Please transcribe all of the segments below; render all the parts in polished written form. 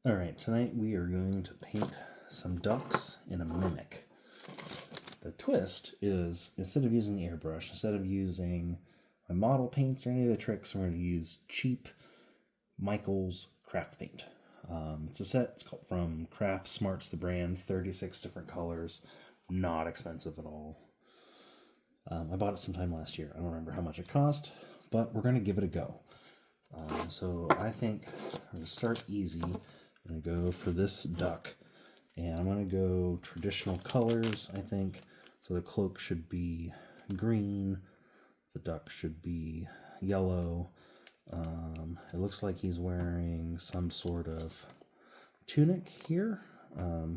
Alright, tonight we are going to paint some ducks in a Mimic. The twist is, instead of using the airbrush, instead of using my model paints or any of the tricks, we're going to use cheap Michaels craft paint. It's a set, it's called from Craft Smarts, the brand, 36 different colors, not expensive at all. I bought it sometime last year. I don't remember how much it cost, but we're going to give it a go. So I think I'm going to start easy. I'm going to go for this duck, and I'm going to go traditional colors, I think. So the cloak should be green, the duck should be yellow. It looks like he's wearing some sort of tunic here.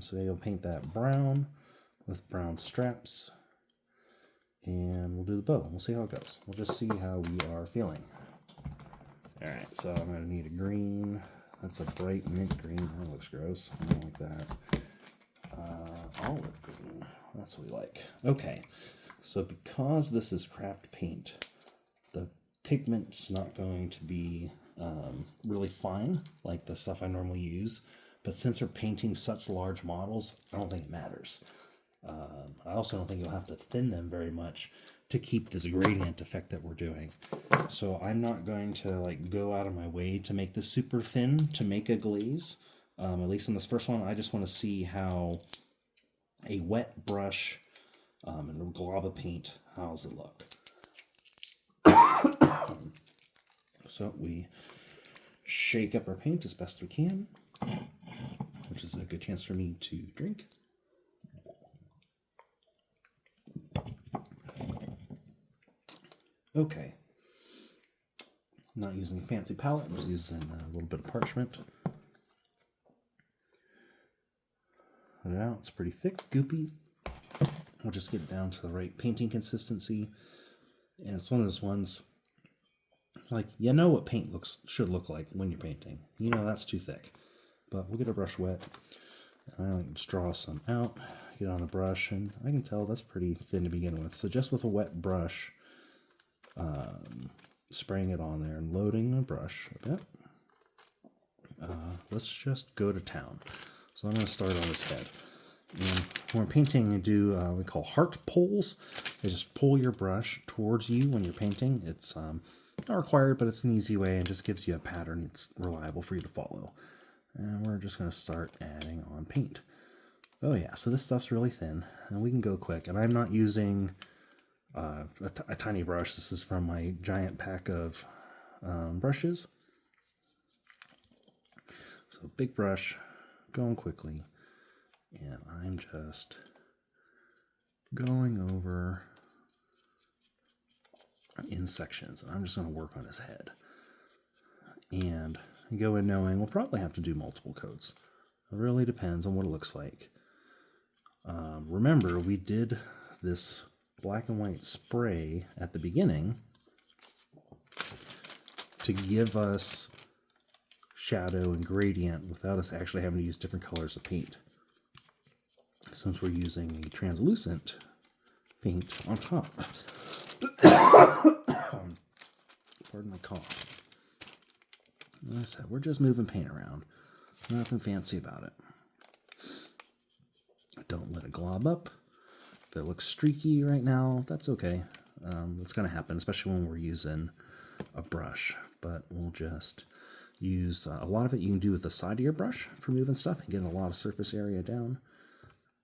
So maybe I'll paint that brown with brown straps, and we'll do the bow. We'll see how it goes. We'll just see how we are feeling. Alright, so I'm going to need a green. That's a bright mint green. That looks gross. I don't like that. Olive green. That's what we like. Okay, so because this is craft paint, the pigment's not going to be really fine like the stuff I normally use. But since we're painting such large models, I don't think it matters. I also don't think you'll have to thin them very much to keep this gradient effect that we're doing. So I'm not going to go out of my way to make this super thin to make a glaze. At least in this first one, I just want to see how a wet brush and a glob of paint, how does it look? So we shake up our paint as best we can, which is a good chance for me to drink. Okay. I'm not using a fancy palette, I'm just using a little bit of parchment. Put it out, it's pretty thick, goopy. We'll just get it down to the right painting consistency. And it's one of those ones, you know what paint should look like when you're painting. You know that's too thick. But we'll get our brush wet. And I just draw some out, get on the brush, and I can tell that's pretty thin to begin with. So just with a wet brush, spraying it on there and loading the brush a bit. Let's just go to town. So I'm going to start on his head. And when we're painting, we do we call heart pulls. You just pull your brush towards you when you're painting. It's not required, but it's an easy way and just gives you a pattern. It's reliable for you to follow. And we're just going to start adding on paint. Oh yeah, so this stuff's really thin, and we can go quick. And I'm not using a tiny brush. This is from my giant pack of brushes. So big brush, going quickly, and I'm just going over in sections. And I'm just going to work on his head. And go in knowing we'll probably have to do multiple coats. It really depends on what it looks like. Remember, we did this black and white spray at the beginning to give us shadow and gradient without us actually having to use different colors of paint. Since we're using a translucent paint on top. Pardon my cough. Like I said, we're just moving paint around. Nothing fancy about it. Don't let it glob up. If it looks streaky right now, that's okay. It's going to happen, especially when we're using a brush. But we'll just use a lot of it you can do with the side of your brush for moving stuff and getting a lot of surface area down.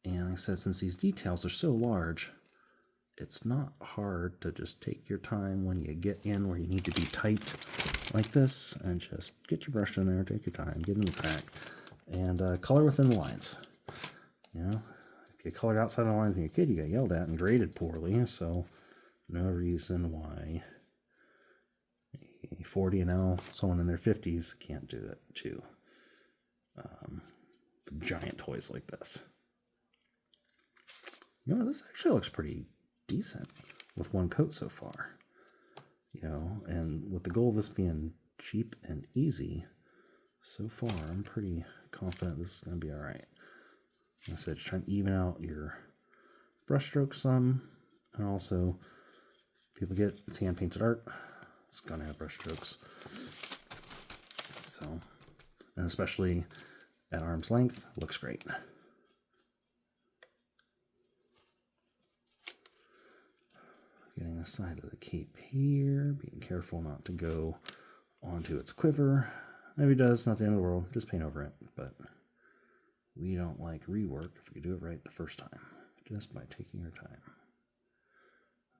And like I said, since these details are so large, it's not hard to just take your time when you get in where you need to be tight like this, and just get your brush in there, take your time, get in the crack, and color within the lines. You know, if you colored outside the lines when you're a kid, you got yelled at and graded poorly, so no reason why a 40 and L, someone in their 50s can't do it too. Giant toys like this. You know, this actually looks pretty decent with one coat so far. You know, and with the goal of this being cheap and easy, so far I'm pretty confident this is going to be alright. Like I said, just trying to even out your brush strokes some, and also people get it's hand painted art, it's going to have brush strokes. So, and especially at arm's length. Looks great. Getting the side of the cape here, being careful not to go onto its quiver. Maybe it does, not the end of the world, just paint over it. But we don't like rework if we do it right the first time, just by taking our time.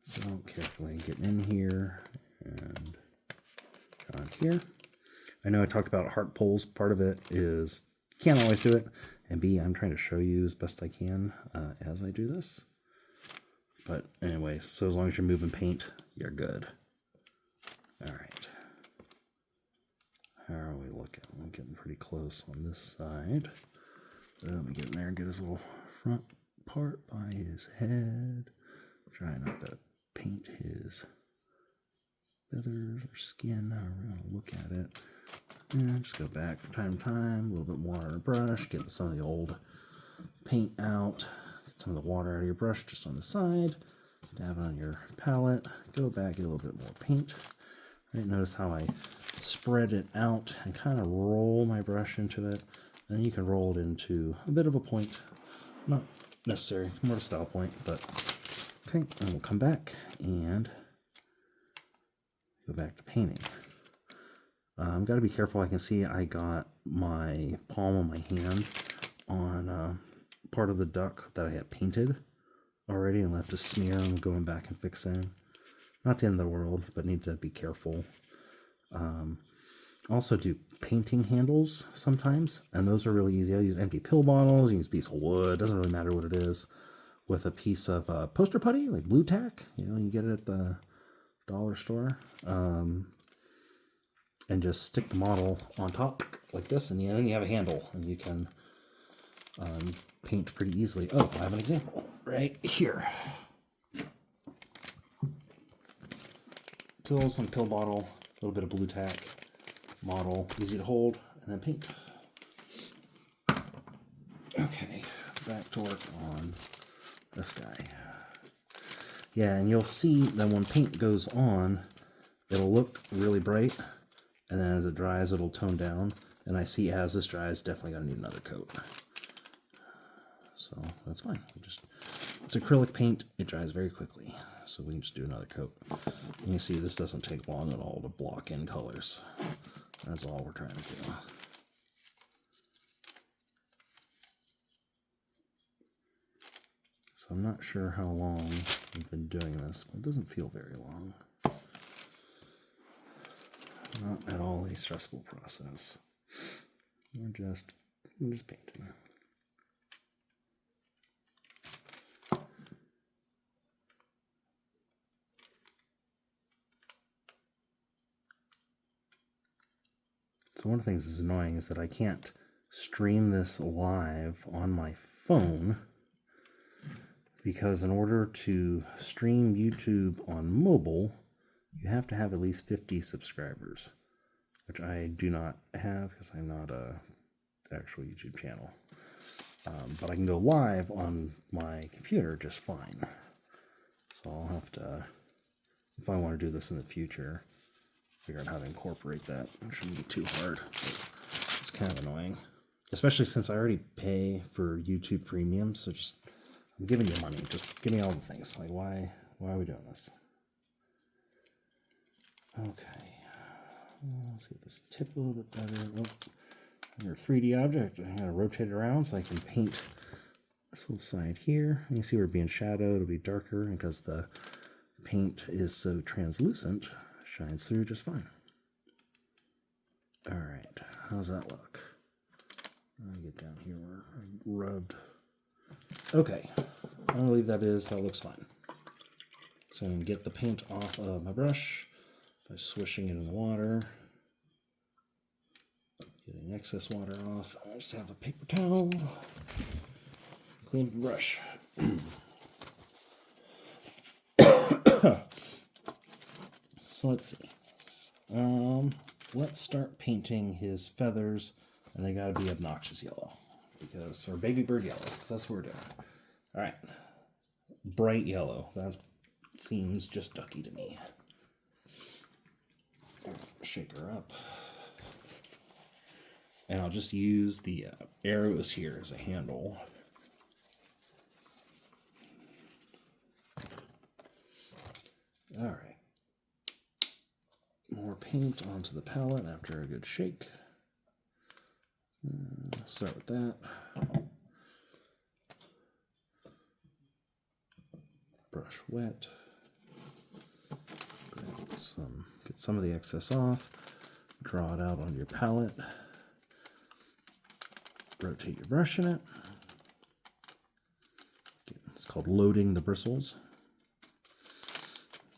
So carefully get in here and on here. I know I talked about heart pulls. Part of it is you can't always do it, and B, I'm trying to show you as best I can as I do this. But anyway, so as long as you're moving paint, you're good. All right. How are we looking? I'm getting pretty close on this side. Let me get in there and get his little front part by his head. Try not to paint his feathers or skin, however we're going to look at it. And just go back from time to time, a little bit more on our brush, get some of the old paint out. Some of the water out of your brush just on the side, dab it on your palette, go back, get a little bit more paint. Right, notice how I spread it out and kind of roll my brush into it. Then you can roll it into a bit of a point, not necessary, more a style point, but okay. And we'll come back and go back to painting. Got to be careful. I can see I got my palm of my hand on part of the duck that I had painted already and left a smear. I'm going back and fixing. Not the end of the world, but need to be careful. Also do painting handles sometimes, and those are really easy. I use empty pill bottles, you use a piece of wood, doesn't really matter what it is, with a piece of poster putty, like blue tack, you get it at the dollar store, and just stick the model on top like this, and then you have a handle, and you can paint pretty easily. Oh, I have an example right here. Pills on pill bottle, a little bit of blue tack, model, easy to hold, and then paint. Okay, back to work on this guy. Yeah, and you'll see that when paint goes on, it'll look really bright, and then as it dries, it'll tone down. And I see as this dries, definitely gonna need another coat. So that's fine. It's acrylic paint, it dries very quickly. So we can just do another coat. And you see this doesn't take long at all to block in colors. That's all we're trying to do. So I'm not sure how long we've been doing this, but it doesn't feel very long. Not at all a stressful process. We're just painting. So one of the things that's annoying is that I can't stream this live on my phone, because in order to stream YouTube on mobile, you have to have at least 50 subscribers, which I do not have because I'm not a actual YouTube channel. But I can go live on my computer just fine. So I'll have to, if I want to do this in the future, figure out how to incorporate that. It shouldn't be too hard. It's kind of annoying, especially since I already pay for YouTube Premium. So just, I'm giving you money. Just give me all the things. Like, why are we doing this? Okay. Let's get this tip a little bit better. Oh, your 3D object, I'm going to rotate it around so I can paint this little side here. And you see we're being shadowed. It'll be darker because the paint is so translucent. Shines through just fine. All right, how's that look? I'll get down here where I rubbed. Okay, I believe that looks fine. So I'm going to get the paint off of my brush by swishing it in the water. Getting excess water off. I just have a paper towel. Clean the brush. So let's see. Let's start painting his feathers, and they gotta be obnoxious yellow, or baby bird yellow, because that's what we're doing. All right, bright yellow. That seems just ducky to me. Shake her up. And I'll just use the arrows here as a handle. All right. More paint onto the palette after a good shake. Start with that. Brush wet. Get some of the excess off. Draw it out on your palette. Rotate your brush in it. It's called loading the bristles.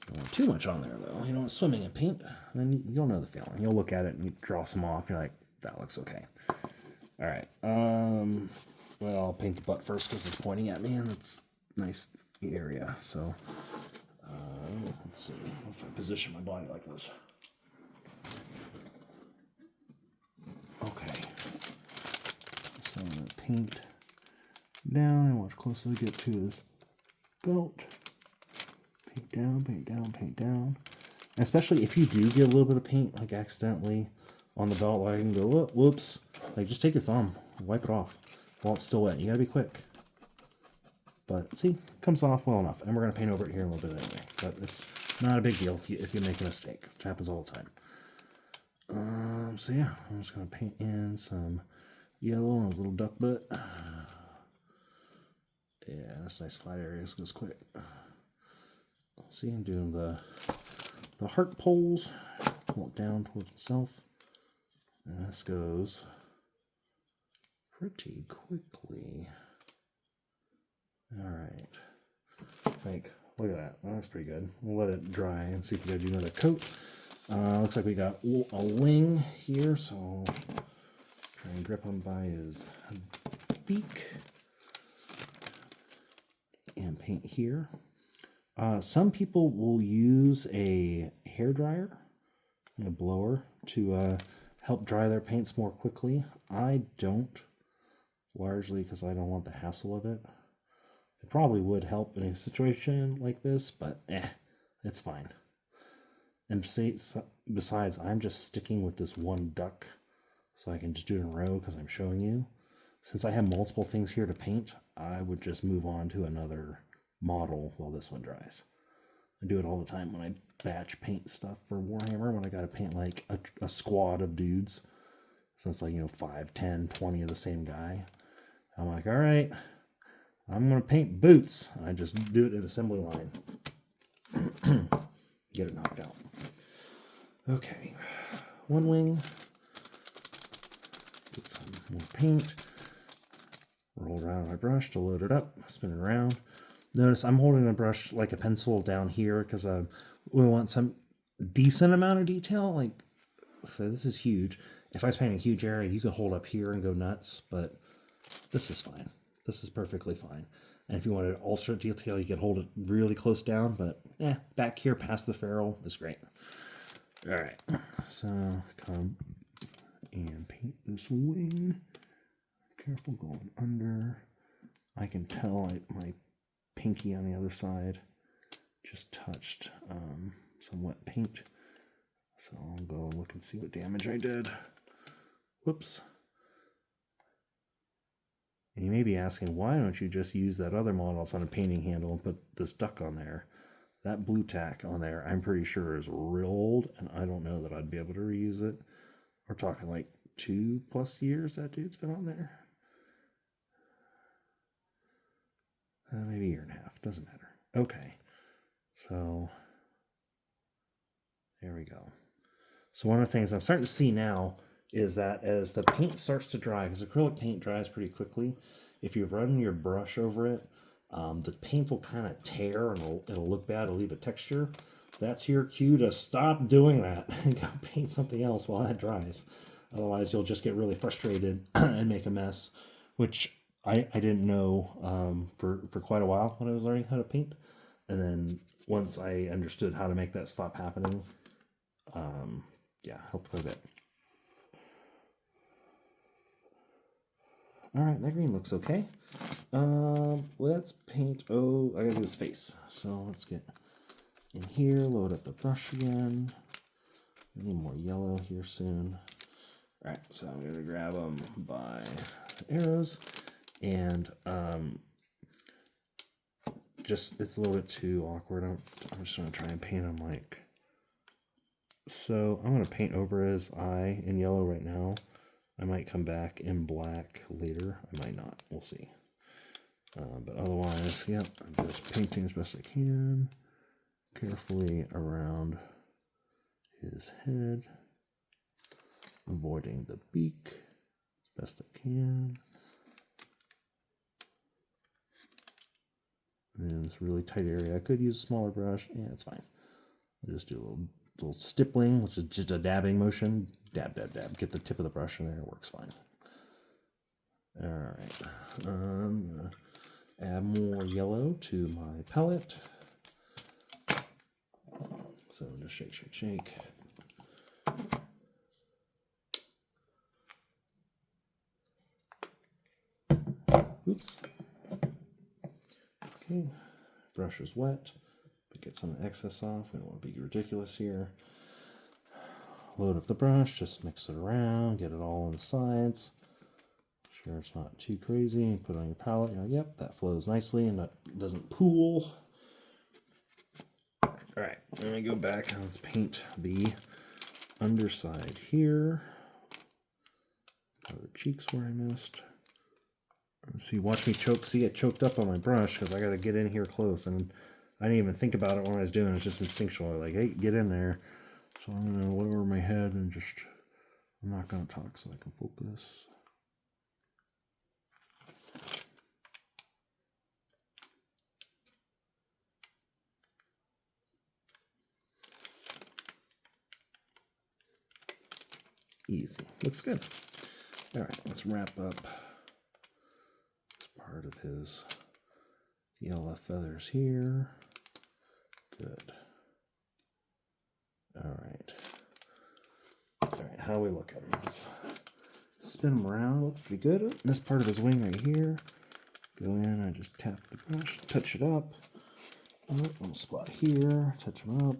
Don't want too much on there though. You don't want swimming in paint. Then you'll know the feeling. You'll look at it and you draw some off. You're like, that looks okay. All right. Well, I'll paint the butt first because it's pointing at me and it's a nice area. So let's see if I position my body like this. Okay. So I'm gonna paint down and watch closely get to this belt. Paint down, paint down, paint down. And especially if you do get a little bit of paint, like accidentally on the belt, like I can go, whoops. Like just take your thumb, wipe it off while it's still wet. You gotta be quick. But see, it comes off well enough. And we're gonna paint over it here a little bit anyway. But it's not a big deal if you make a mistake. It happens all the time. So yeah, I'm just gonna paint in some yellow on his little duck butt. Yeah, that's a nice flat area. This goes quick. See, I'm doing the heart poles. Pull it down towards himself. And this goes pretty quickly. All right. Like, look at that. That looks pretty good. We'll let it dry and see if we gotta do another coat. Looks like we got a wing here, so try and grip him by his beak and paint here. Some people will use a hair dryer and a blower to help dry their paints more quickly. I don't, largely because I don't want the hassle of it. It probably would help in a situation like this, but it's fine. And besides, I'm just sticking with this one duck, so I can just do it in a row because I'm showing you. Since I have multiple things here to paint, I would just move on to another model while this one dries. I do it all the time when I batch paint stuff for Warhammer, when I gotta paint like a squad of dudes. So it's like, 5, 10, 20 of the same guy. I'm like, all right, I'm gonna paint boots. And I just do it in assembly line. Get it knocked out. Okay, one wing. Get some more paint. Roll around my brush to load it up. Spin it around. Notice I'm holding the brush like a pencil down here because we want some decent amount of detail. Like, so this is huge. If I was painting a huge area, you could hold up here and go nuts, but this is fine. This is perfectly fine. And if you wanted ultra detail, you could hold it really close down, but back here past the ferrule is great. All right, so come and paint this wing. Careful going under. I can tell my pinky on the other side just touched some wet paint. So I'll go look and see what damage I did. Whoops. And you may be asking, why don't you just use that other model that's on a painting handle and put this duck on there? That blue tack on there, I'm pretty sure is real old, and I don't know that I'd be able to reuse it. We're talking like 2+ years that dude's been on there. Maybe a year and a half, doesn't matter. Okay, so there we go. So one of the things I'm starting to see now is that as the paint starts to dry, because acrylic paint dries pretty quickly, if you run your brush over it, the paint will kind of tear and it'll look bad, it'll leave a texture. That's your cue to stop doing that and go paint something else while that dries. Otherwise, you'll just get really frustrated and make a mess, which I didn't know for quite a while when I was learning how to paint. And then once I understood how to make that stop happening, helped quite a bit. All right, that green looks okay. Let's paint, I gotta do his face. So let's get in here, load up the brush again. I need more yellow here soon. All right, so I'm gonna grab them by the arrows, and just it's a little bit too awkward. I'm just gonna try and paint them like so. I'm gonna paint over his eye in yellow right now. I might come back in black later. I might not. We'll see. But otherwise, yep, I'm just painting as best I can, carefully around his head, avoiding the beak as best I can. And this really tight area, I could use a smaller brush. Yeah, it's fine. I'll just do a little stippling, which is just a dabbing motion. Dab, dab, dab. Get the tip of the brush in there. It works fine. All right. I'm gonna add more yellow to my palette. So just shake, shake, shake. Oops. Okay, brush is wet, but get some excess off. We don't want to be ridiculous here. Load up the brush, just mix it around, get it all on the sides. Sure it's not too crazy. Put it on your palette. You're like, yep, that flows nicely and that doesn't pool. All right, let me go back and let's paint the underside here. Other cheeks where I missed. See, watch me choke. See, it choked up on my brush because I got to get in here close, and I didn't even think about it when I was doing it. It's just instinctual. Like, hey, get in there. So I'm gonna lower my head and just. I'm not gonna talk so I can focus. Easy. Looks good. All right, let's wrap up this part of his yellow feathers here. Good. All right. All right, how are we looking? Let's spin him around. Looks pretty good. This part of his wing right here. Go in, I just tap the brush, touch it up. One spot here, touch him up.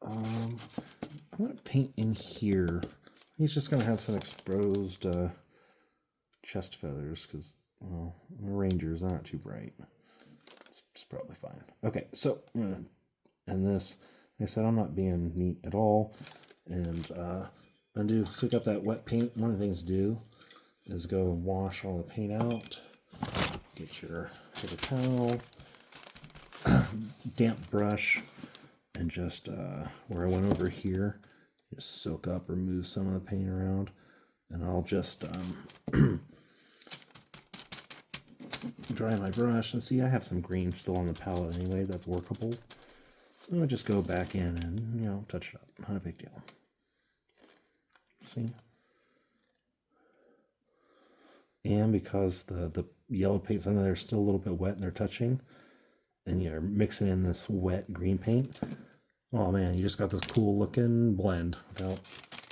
I'm going to paint in here. He's just going to have some exposed chest feathers because, well, the rangers are not too bright. It's probably fine. Okay, so I'm going to end this. Like I said, I'm not being neat at all. And undo, so you got that wet paint. One of the things to do is go and wash all the paint out. Get your paper towel, damp brush, and just where I went over here, just soak up, remove some of the paint around, and I'll just dry my brush. And see, I have some green still on the palette anyway. That's workable. So I'll just go back in and, you know, touch it up. Not a big deal. See? And because the yellow paint's under there still a little bit wet and they're touching, and you're mixing in this wet green paint, oh man, you just got this cool looking blend without,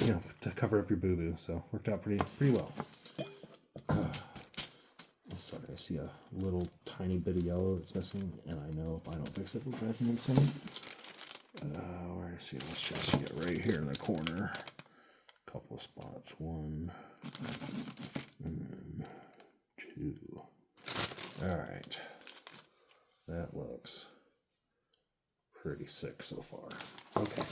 you know, to cover up your boo-boo. So worked out pretty well. Sorry, I see a little tiny bit of yellow that's missing, and I know if I don't fix it, it'll drive me insane. Where do I see it? Let's just get right here in the corner. A couple of spots. 1 and 2. All right. That looks pretty sick so far. Okay.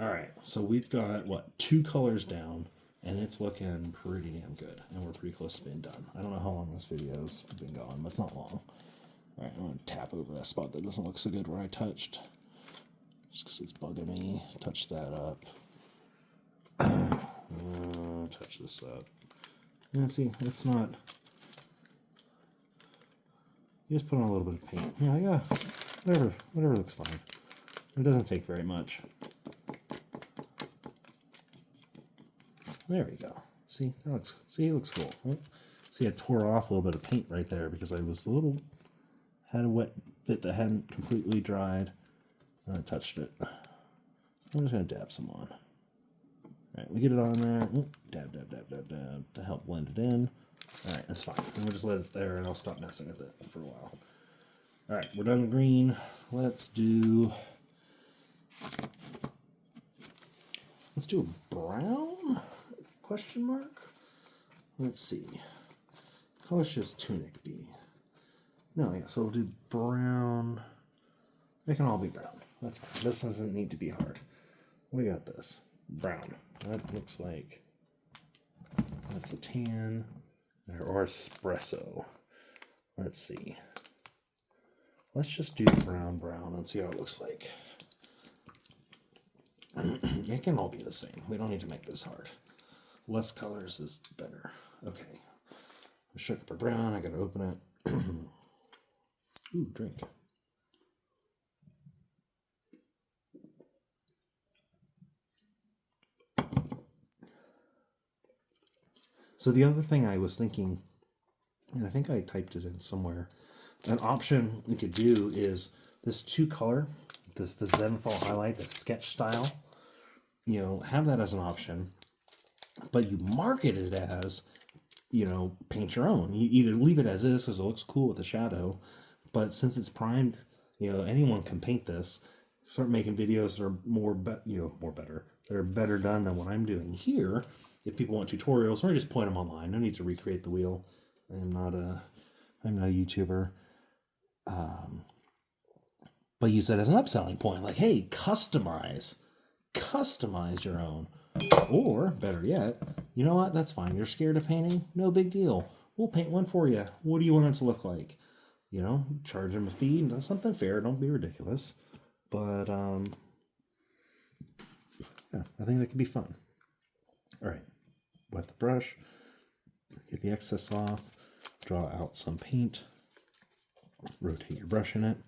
All right. So we've got, what, 2 colors down, and it's looking pretty damn good. And we're pretty close to being done. I don't know how long this video's been going, but it's not long. All right. I'm going to tap over that spot that doesn't look so good where I touched. Just because it's bugging me. Touch that up. Touch this up. Yeah, see, it's not. You just put on a little bit of paint. Yeah, whatever looks fine. It doesn't take very much. There we go. See, that looks. See, it looks cool. Oh, see, I tore off a little bit of paint right there because I was had a wet bit that hadn't completely dried, and I touched it. I'm just gonna dab some on. All right, we get it on there. Ooh, dab to help blend it in. All right, that's fine. And we'll just let it there, and I'll stop messing with it for a while. All right, we're done with green. Let's do Let's do a brown? Question mark? Let's see. Color's just tunic B. No, yeah, so we'll do brown. They can all be brown. That's fine. This doesn't need to be hard. We got this. Brown. That looks like that's a tan or espresso. Let's see. Let's just do brown and see how it looks like. It can all be the same. We don't need to make this hard. Less colors is better. Okay. I shook up a brown. I gotta open it. Ooh, drink. So the other thing I was thinking, and I think I typed it in somewhere, an option we could do is this 2-color, the Zenthal highlight, the sketch style. You know, have that as an option, but you market it as, you know, paint your own. You either leave it as is because it looks cool with the shadow, but since it's primed, you know, anyone can paint this. Start making videos that are more better. That are better done than what I'm doing here. If people want tutorials, or just point them online. No need to recreate the wheel. I'm not a YouTuber. But use that as an upselling point. Like, hey, customize your own. Or better yet, you know what? That's fine. You're scared of painting? No big deal. We'll paint one for you. What do you want it to look like? You know, charge them a fee. Do something fair. Don't be ridiculous. But yeah, I think that could be fun. All right, wet the brush, get the excess off, draw out some paint, rotate your brush in it.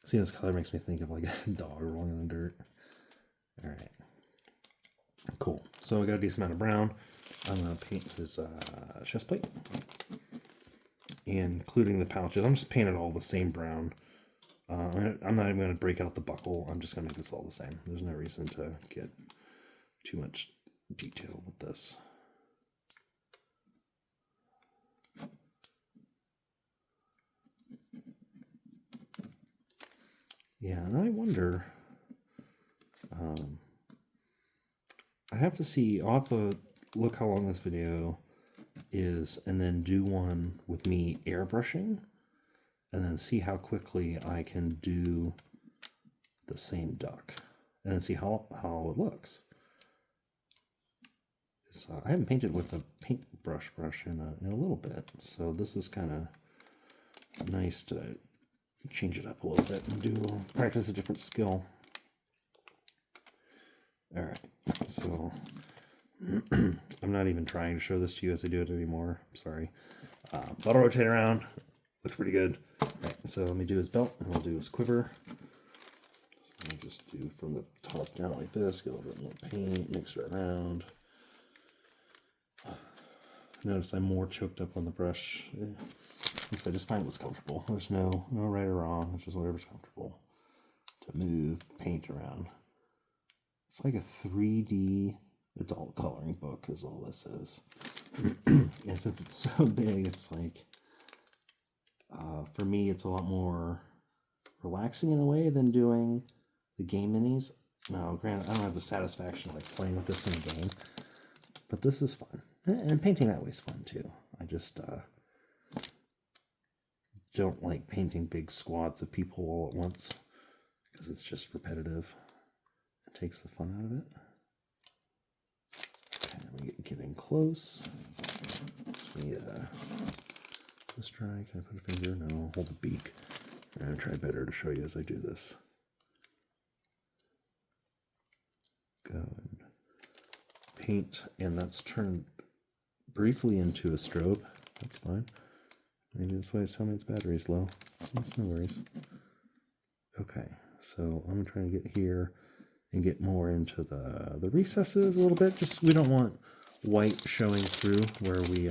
See, this color makes me think of like a dog rolling in the dirt. All right, cool. So we got a decent amount of brown. I'm gonna paint his chest plate, including the pouches. I'm just painting all the same brown. I'm not even going to break out the buckle. I'm just going to make this all the same. There's no reason to get too much detail with this. Yeah, and I wonder, I have to see, I'll have to look how long this video is and then do one with me airbrushing and then see how quickly I can do the same duck and then see how it looks. I haven't painted with a paintbrush in a little bit, so this is kind of nice to change it up a little bit and practice a different skill. All right, so I'm not even trying to show this to you as I do it anymore. I'm sorry. But I'll rotate around. Looks pretty good. All right, so let me do his belt and we'll do his quiver. So I'll just do from the top down like this, get a little bit more paint, mix it around. Notice I'm more choked up on the brush. I just find what's comfortable. There's no right or wrong. It's just whatever's comfortable to move paint around. It's like a 3D adult coloring book is all this is. And since it's so big, it's like, for me, it's a lot more relaxing in a way than doing the game minis. Now, granted, I don't have the satisfaction of like playing with this in a game, but this is fun. And painting that way is fun too. I just don't like painting big squads of people all at once because it's just repetitive. It takes the fun out of it. Okay, let me get in close. This dry. Can I put a finger? No, hold the beak. I'm going to try better to show you as I do this. Go and paint, and that's turned briefly into a strobe. That's fine. Maybe that's why it's telling me its battery's low. That's no worries. Okay, so I'm trying to get here and get more into the recesses a little bit. Just we don't want white showing through where we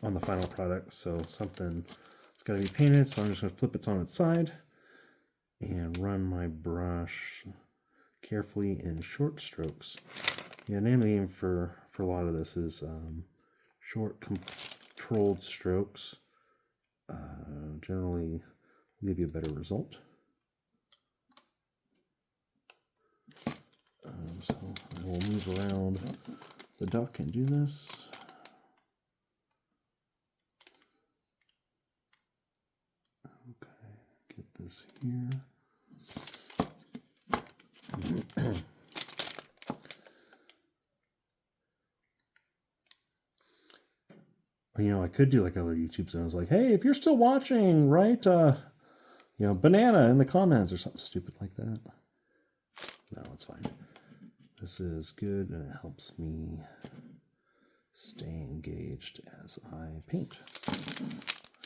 on the final product. So something it's got to be painted. So I'm just going to flip it on its side and run my brush carefully in short strokes. Yeah, name of the game for a lot of this is short controlled strokes. Generally give you a better result. So we'll move around the duck and do this. Okay, get this here. You know, I could do like other YouTube videos, like, hey, if you're still watching, write, banana in the comments or something stupid like that. No, it's fine. This is good, and it helps me stay engaged as I paint.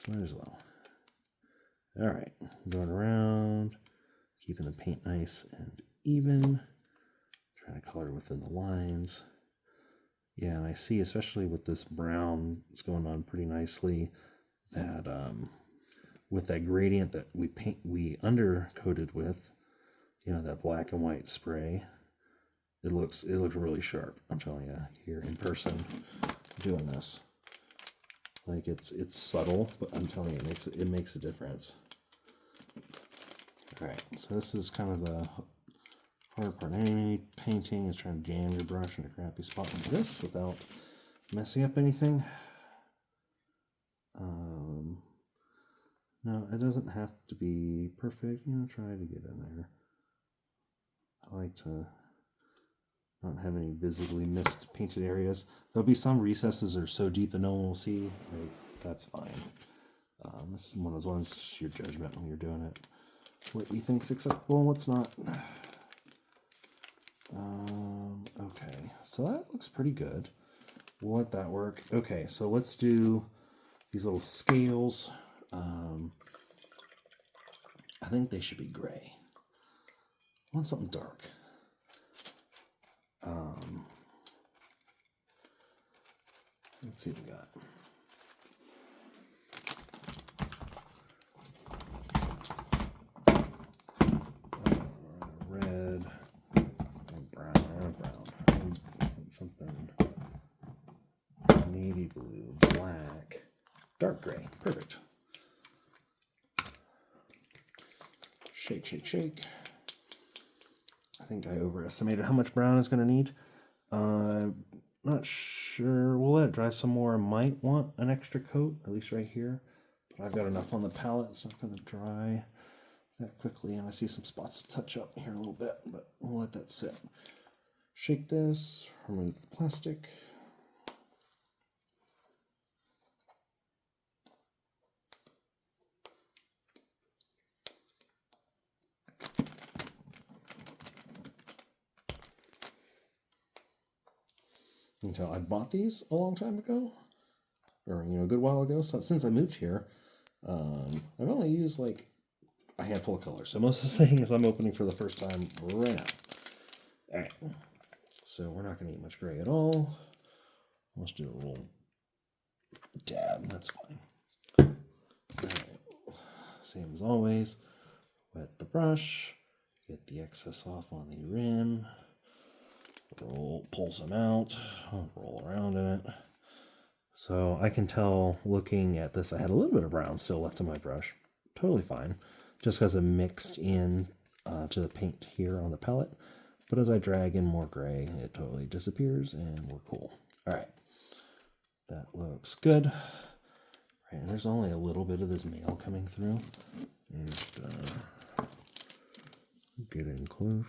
So might as well. All right, going around, keeping the paint nice and even, trying to color within the lines. Yeah, and I see, especially with this brown, it's going on pretty nicely, that with that gradient that we undercoated with, that black and white spray, it looks really sharp. I'm telling you, here in person, doing this, like it's subtle, but I'm telling you, it makes a difference. All right, so this is kind of the hard part. Any painting is trying to jam your brush in a crappy spot like this without messing up anything. No, it doesn't have to be perfect. Try to get in there. I like to not have any visibly missed painted areas. There'll be some recesses that are so deep that no one will see. Right? That's fine. This is one of those ones, just your judgment when you're doing it. What you think's acceptable and what's not. Okay, so that looks pretty good. We'll let that work. Okay, so let's do these little scales. I think they should be gray. I want something dark. Let's see what we got. Red, brown, something navy blue, black, dark gray. Perfect. Shake, shake, shake. I think I overestimated how much brown is going to need. Not sure. We'll let it dry some more. I might want an extra coat, at least right here. But I've got enough on the palette. It's not going to dry that quickly. And I see some spots to touch up here a little bit, but we'll let that sit. Shake this, remove the plastic. You can tell I bought these a long time ago, or a good while ago. So since I moved here, I've only used like a handful of colors. So most of the things I'm opening for the first time right now. All right, so we're not going to eat much gray at all. Let's do a little dab. That's fine. All right, same as always. Wet the brush. Get the excess off on the rim. Pull some out, roll around in it. So I can tell looking at this, I had a little bit of brown still left in my brush. Totally fine, just because it mixed in to the paint here on the palette. But as I drag in more gray, it totally disappears and we're cool. All right, that looks good. Right, and there's only a little bit of this mail coming through. Just get in close.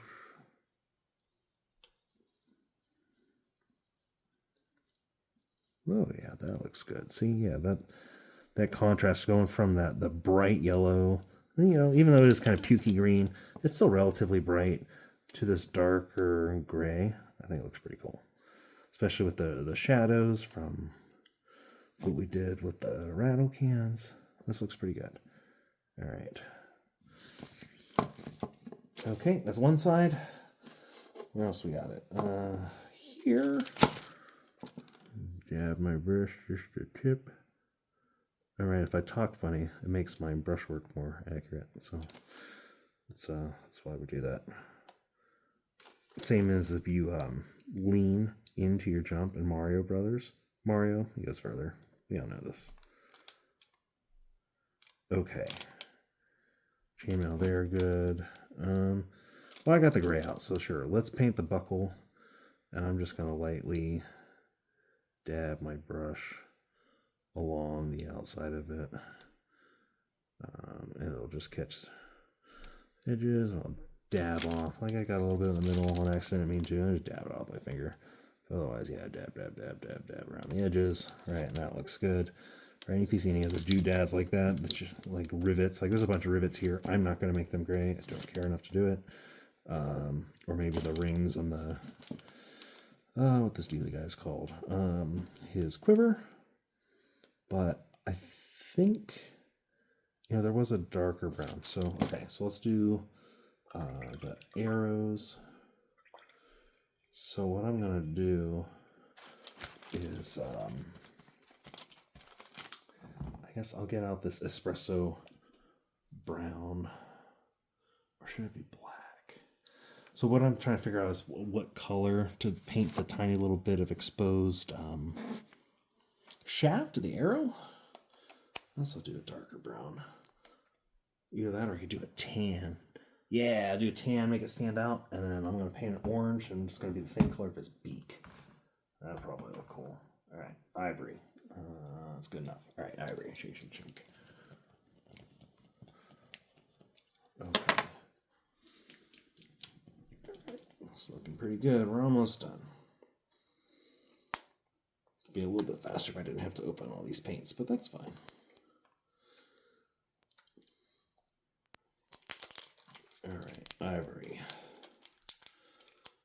Oh yeah, that looks good. See, yeah, that contrast going from the bright yellow, even though it is kind of pukey green, it's still relatively bright, to this darker gray. I think it looks pretty cool, especially with the shadows from what we did with the rattle cans. This looks pretty good. All right. Okay, that's one side. Where else we got it? Here. Dab my brush just a tip. All right, if I talk funny, it makes my brushwork more accurate. So that's why we do that. Same as if you lean into your jump in Mario Brothers. Mario, he goes further. We all know this. Okay. Chainmail there, good. Well, I got the gray out, so sure. Let's paint the buckle. And I'm just going to lightly dab my brush along the outside of it. And it'll just catch edges. And I'll dab off. Like I got a little bit in the middle on accident. I mean to. I just dab it off my finger. Otherwise, yeah, dab around the edges. Right, and that looks good. Right, if you see any other doodads like that, that's just like rivets, like there's a bunch of rivets here. I'm not going to make them gray. I don't care enough to do it. Or maybe the rings on the, what this dealy guy's called, his quiver. But I think, there was a darker brown. So, okay, so let's do the arrows. So what I'm going to do is, I guess I'll get out this espresso brown, or should it be black? So what I'm trying to figure out is what color to paint the tiny little bit of exposed shaft of the arrow. Let's do a darker brown. Either that or you could do a tan. Yeah, do a tan, make it stand out, and then I'm going to paint it orange, and it's going to be the same color of his beak. That'll probably look cool. All right, ivory. That's good enough. All right, ivory. Shake. Okay. It's looking pretty good. We're almost done. It'd be a little bit faster if I didn't have to open all these paints, but that's fine. All right, ivory.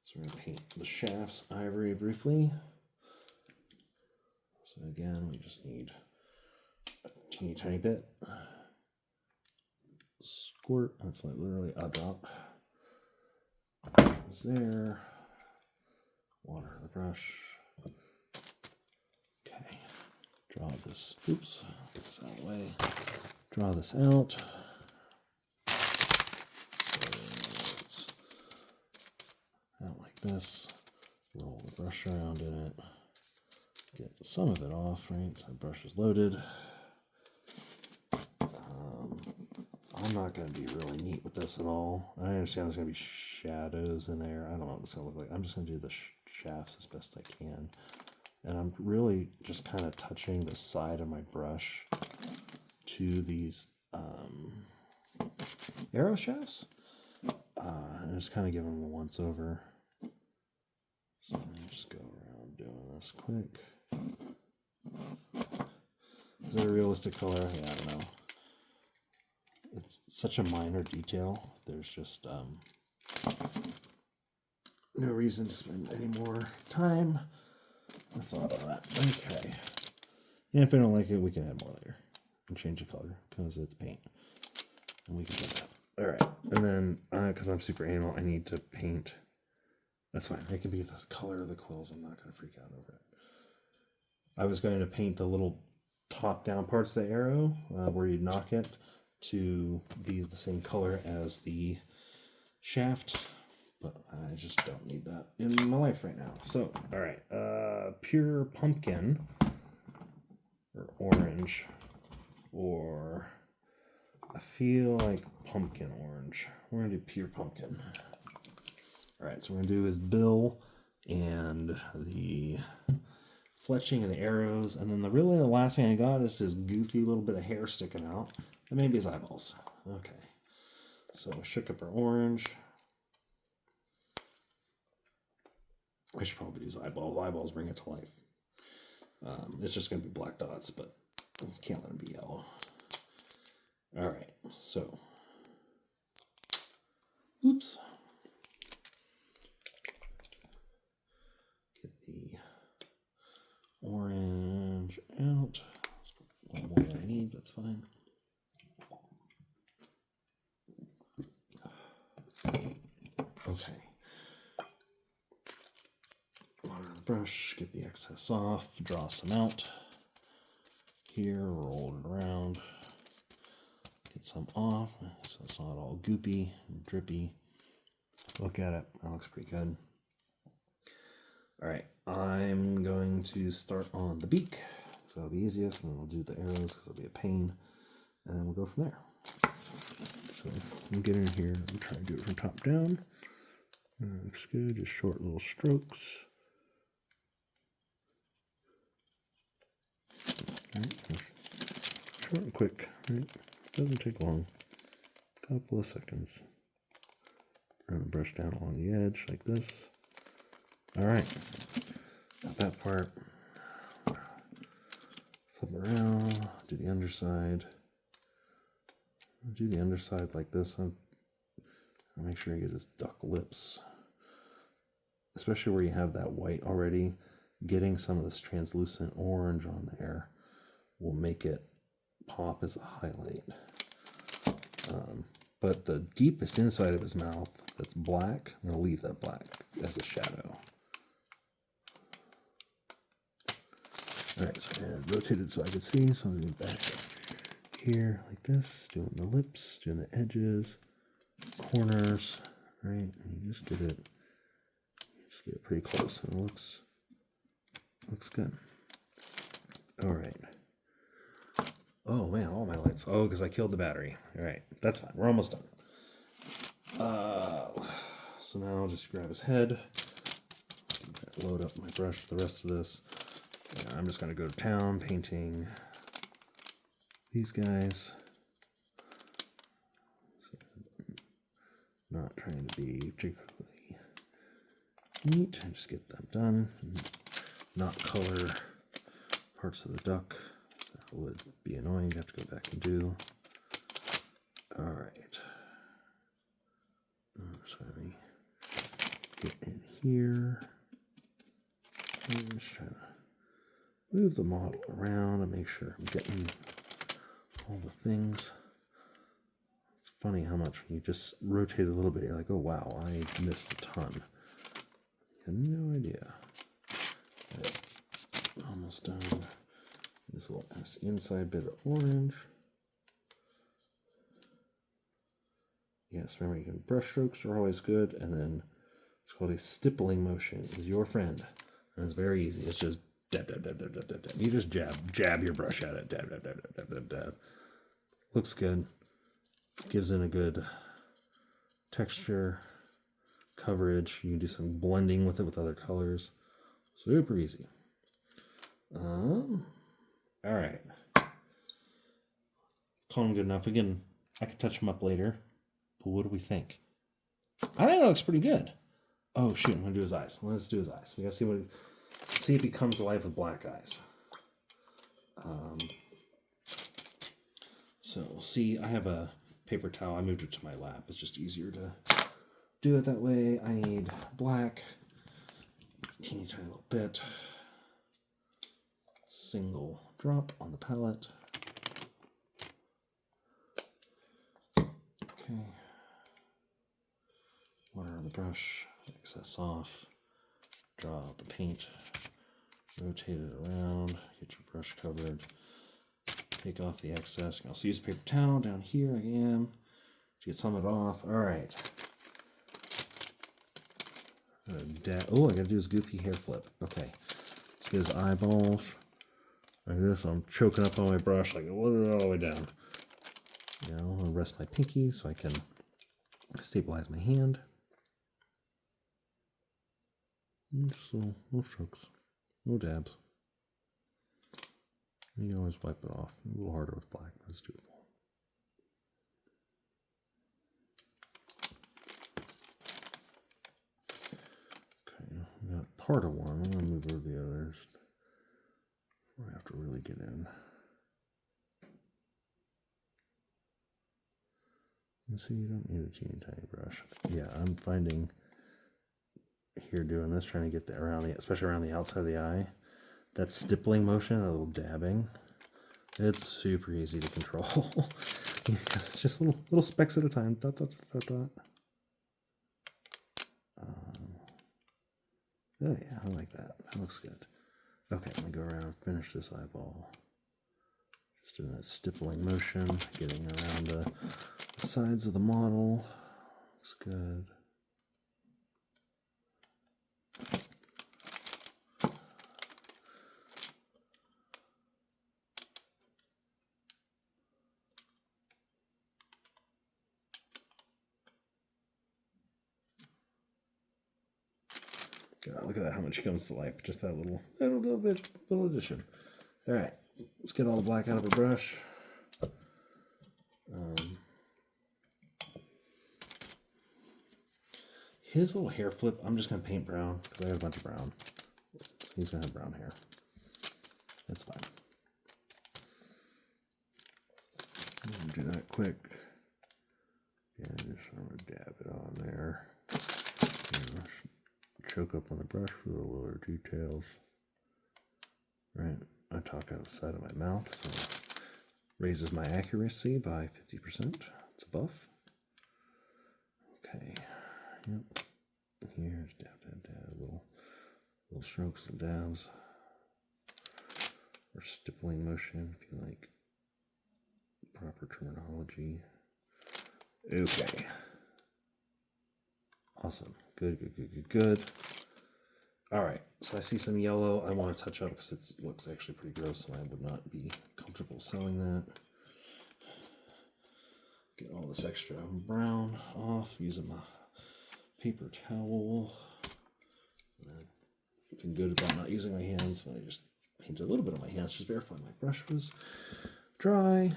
So we're going to paint the shafts ivory briefly. So again, we just need a teeny tiny bit. Squirt, that's like literally a drop. Is there. Water the brush. Okay. Draw this. Oops. Get this out of the way. Draw this out. Out like this, roll the brush around in it, get some of it off, right? So the brush is loaded. I'm not going to be really neat with this at all. I understand there's going to be shadows in there. I don't know what it's going to look like. I'm just going to do the shafts as best I can. And I'm really just kind of touching the side of my brush to these arrow shafts. And just kind of give them a once over. So let me just go around doing this quick. Is it a realistic color? Yeah, I don't know. It's such a minor detail. There's just no reason to spend any more time with all of that. Okay. And if I don't like it, we can add more later and change the color because it's paint. And we can do that. All right, and then because I'm super anal, I need to paint. That's fine. It can be the color of the quills. I'm not going to freak out over it. I was going to paint the little top-down parts of the arrow where you knock it to be the same color as the shaft, but I just don't need that in my life right now. So, all right, pure pumpkin or orange, or I feel like pumpkin orange. We're gonna do pure pumpkin. All right, so we're gonna do his bill and the fletching and the arrows, and then the last thing I got is this goofy little bit of hair sticking out, and maybe his eyeballs. Okay, so I shook up our orange. I should probably use eyeballs. Eyeballs bring it to life. It's just gonna be black dots, but can't let them be yellow. All right, so, oops. Get the orange out. Let's put one more than I need, that's fine. Okay. Water the brush, get the excess off, draw some out. Here, roll it around. Get some off so it's not all goopy and drippy. Look at it, that looks pretty good. All right, I'm going to start on the beak, so it'll be easiest, and then we'll do the arrows because it'll be a pain, and then we'll go from there. So I'm getting in here, I'm trying to do it from top down. Looks good, just short little strokes. Right. Short and quick, right? Doesn't take long. Couple of seconds. Run the brush down along the edge like this. Alright. Got that part. Flip around, do the underside. Do the underside like this. I'll make sure you get his duck lips. Especially where you have that white already. Getting some of this translucent orange on there will make it pop as a highlight. But the deepest inside of his mouth that's black, I'm going to leave that black as a shadow. Alright, so I rotated so I could see, so I'm going to back up here like this, doing the lips, doing the edges, corners, right? And you just get it pretty close, and it looks good. Alright. Oh man, all my lights. Oh, because I killed the battery. Alright, that's fine. We're almost done. So now I'll just grab his head, load up my brush for the rest of this. I'm just going to go to town painting these guys. So, not trying to be particularly neat. I just get them done. Not color parts of the duck. That would be annoying to have to go back and do. Alright. Sorry. Get in here. I'm just trying to move the model around and make sure I'm getting all the things. It's funny how much when you just rotate a little bit, you're like, oh wow, I missed a ton. You had no idea. Right. Almost done. This little inside bit of orange. Yes, remember, you can brush strokes are always good, and then it's called a stippling motion. Is your friend, and it's very easy. It's just dab, dab, dab, dab, dab, dab, dab. You just jab your brush at it. Dab, dab, dab, dab, dab, dab, dab. Looks good. Gives it a good texture, coverage. You can do some blending with it with other colors. Super easy. All right. Call him good enough. Again, I could touch him up later. But what do we think? I think it looks pretty good. Oh shoot, I'm gonna do his eyes. Let's do his eyes. We gotta see if he comes to life with black eyes. So see, I have a paper towel. I moved it to my lap. It's just easier to do it that way. I need black. Teeny tiny little bit. Single drop on the palette. Okay. Water on the brush, excess off, draw out the paint, rotate it around, get your brush covered, take off the excess. You can also use a paper towel down here again to get some of it off. All right. Oh, I gotta do his goofy hair flip. Okay, let's get his eyeballs like this. I'm choking up on my brush, like load it all the way down. Now I'm gonna rest my pinky so I can stabilize my hand. Just little strokes, no dabs. You can always wipe it off. A little harder with black, but it's doable. Okay, we got part of one. I'm gonna move over the others. I have to really get in. You see, you don't need a teeny tiny brush. Yeah, I'm finding here doing this, trying to get that around especially around the outside of the eye. That stippling motion, a little dabbing, it's super easy to control. Because it's just little specks at a time. Dot, dot, dot, dot. Oh yeah, I like that. That looks good. Okay, let me go around and finish this eyeball. Just doing that stippling motion, getting around the sides of the model. Looks good. God, look at that, how much he comes to life. Just that little addition. All right, let's get all the black out of our brush. His little hair flip, I'm just going to paint brown because I have a bunch of brown. So he's going to have brown hair. That's fine. I'm going to do that quick. Yeah, just I'm going to dab it on there. Choke up on the brush for the lower details. Right, I talk out the side of my mouth, so raises my accuracy by 50%. It's a buff. Okay. Yep. Here's dab, dab, dab. Little strokes and dabs. Or stippling motion, if you like proper terminology. Okay. Awesome. Good, good, good, good, good. All right. So I see some yellow I want to touch up because it looks actually pretty gross and I would not be comfortable selling that. Get all this extra brown off using my paper towel. Looking good about not using my hands. I just painted a little bit on my hands, just verify my brush was dry.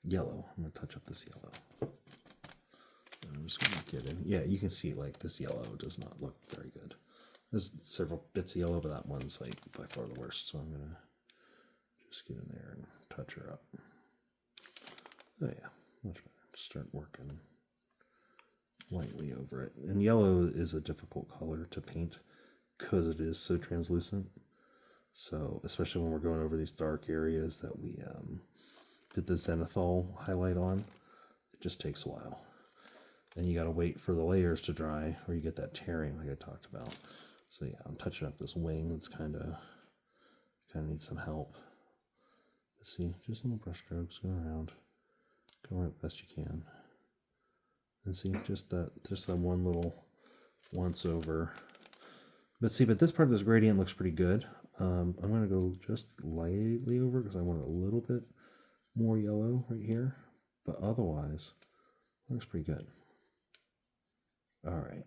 Yellow. I'm going to touch up this yellow. I'm just going to get in. Yeah, you can see like this yellow does not look very good. There's several bits of yellow, but that one's like by far the worst. So I'm going to just get in there and touch her up. Oh yeah, much better. Start working lightly over it. And yellow is a difficult color to paint because it is so translucent. So especially when we're going over these dark areas that we did the zenithal highlight on, it just takes a while. And you got to wait for the layers to dry or you get that tearing like I talked about. So yeah, I'm touching up this wing that's kind of needs some help. Let's see, just little brush strokes, go around. Go right best you can. And see, just that one little once over. But see, but this part of this gradient looks pretty good. I'm going to go just lightly over because I want a little bit more yellow right here. But otherwise, it looks pretty good. All right.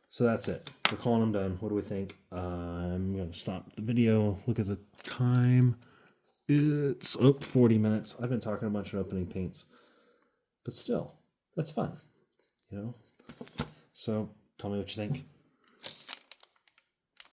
So that's it. We're calling them done. What do we think? I'm going to stop the video. Look at the time. It's 40 minutes. I've been talking a bunch of opening paints. But still, that's fun. You know? So tell me what you think.